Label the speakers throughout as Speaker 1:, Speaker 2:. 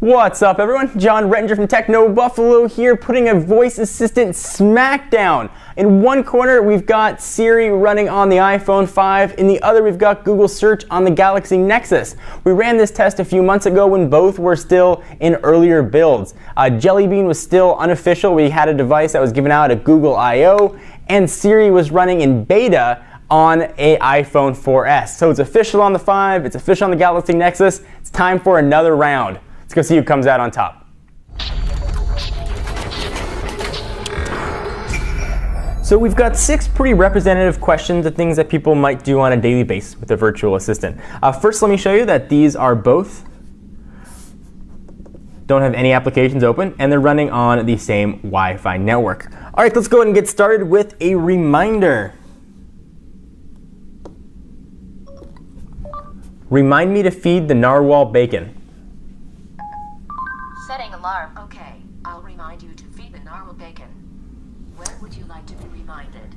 Speaker 1: What's up, everyone? John Rettinger from Techno Buffalo here, putting a voice assistant smackdown. In one corner, we've got Siri running on the iPhone 5. In the other, we've got Google Search on the Galaxy Nexus. We ran this test a few months ago when both were still in earlier builds. Jelly Bean was still unofficial. We had a device that was given out at Google I/O, and Siri was running in beta on an iPhone 4S. So it's official on the 5, it's official on the Galaxy Nexus. It's time for another round. Let's go see who comes out on top. So we've got 6 pretty representative questions of things that people might do on a daily basis with a virtual assistant. First, let me show you that these are both don't have any applications open, and they're running on the same Wi-Fi network. All right, let's go ahead and get started with a reminder. Remind me to feed the narwhal bacon.
Speaker 2: Setting alarm. Okay, I'll remind you to feed the narwhal bacon. When would you like to be reminded?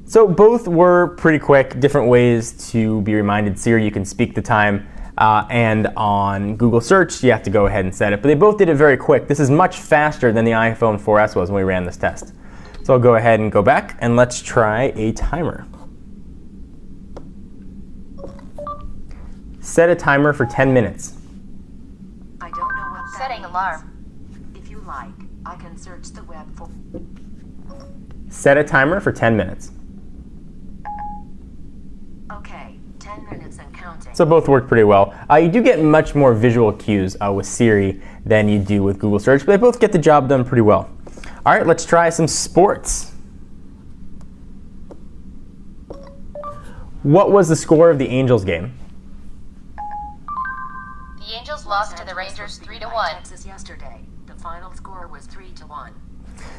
Speaker 1: So both were pretty quick, different ways to be reminded. Siri, you can speak the time, and on Google Search, you have to go ahead and set it. But they both did it very quick. This is much faster than the iPhone 4S was when we ran this test. So I'll go ahead and go back, and let's try a timer. Set a timer for 10 minutes.
Speaker 2: Setting alarm. If you like, I can search the web for...
Speaker 1: Set a timer for 10 minutes.
Speaker 2: Okay, 10 minutes and counting.
Speaker 1: So both work pretty well. You do get much more visual cues with Siri than you do with Google Search, but they both get the job done pretty well. All right, let's try some sports. What was the score of the Angels game?
Speaker 2: The Angels lost to the Rangers 3-1. Texas yesterday. The final score was 3-1.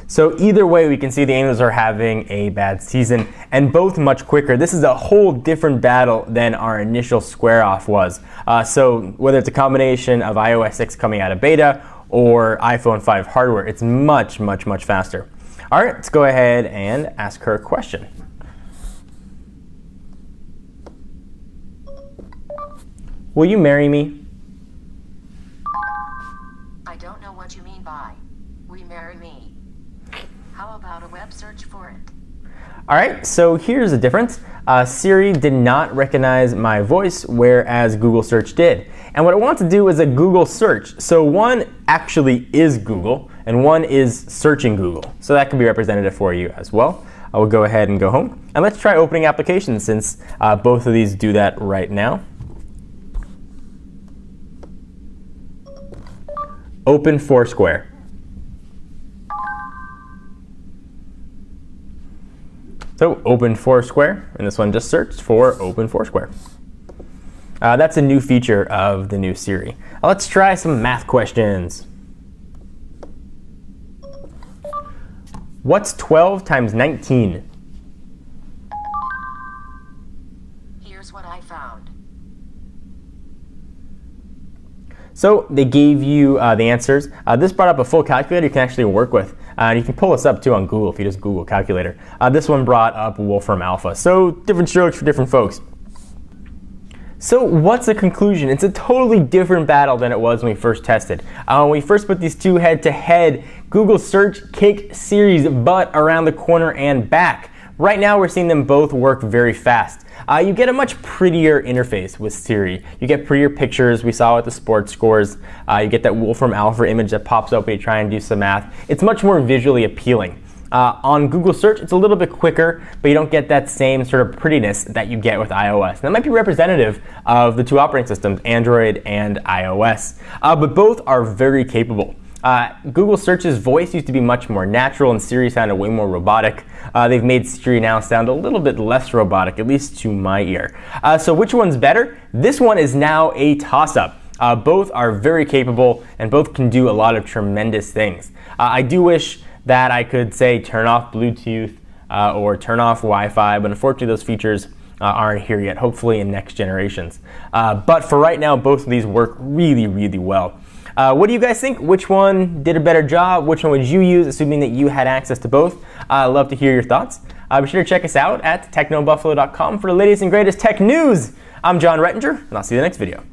Speaker 1: So either way, we can see the Angels are having a bad season, and both much quicker. This is a whole different battle than our initial square-off was. So whether it's a combination of iOS 6 coming out of beta or iPhone 5 hardware, it's much, much, much faster. All right, let's go ahead and ask her a question. Will you marry me?
Speaker 2: I don't know what you mean by "will you marry me." How about a web search for it?
Speaker 1: All right, so here's the difference. Siri did not recognize my voice, whereas Google Search did. And what I want to do is a Google search. So one actually is Google, and one is searching Google. So that can be representative for you as well. I will go ahead and go home. And let's try opening applications, since both of these do that right now. Open Foursquare. So open Foursquare, and this one just searched for Open Foursquare. That's a new feature of the new Siri. Let's try some math questions. What's 12 times 19?
Speaker 2: Here's what I found.
Speaker 1: So they gave you the answers. This brought up a full calculator you can actually work with. You can pull this up too on Google if you just Google calculator. This one brought up Wolfram Alpha. So different strokes for different folks. So what's the conclusion? It's a totally different battle than it was when we first tested. When we first put these two head to head, Google Search kicked Siri's butt around the corner and back. Right now we're seeing them both work very fast. You get a much prettier interface with Siri. You get prettier pictures. We saw with the sports scores. You get that Wolfram Alpha image that pops up when you try and do some math. It's much more visually appealing. On Google Search, it's a little bit quicker, but you don't get that same sort of prettiness that you get with iOS. And that might be representative of the two operating systems, Android and iOS. But both are very capable. Google Search's voice used to be much more natural, and Siri sounded way more robotic. They've made Siri now sound a little bit less robotic, at least to my ear. So which one's better? This one is now a toss-up. Both are very capable, and both can do a lot of tremendous things. I do wish that I could say turn off Bluetooth or turn off Wi-Fi, but unfortunately those features aren't here yet, hopefully in next generations. But for right now, both of these work really, really well. What do you guys think? Which one did a better job? Which one would you use, assuming that you had access to both? I'd love to hear your thoughts. Be sure to check us out at technobuffalo.com for the latest and greatest tech news. I'm John Rettinger, and I'll see you in the next video.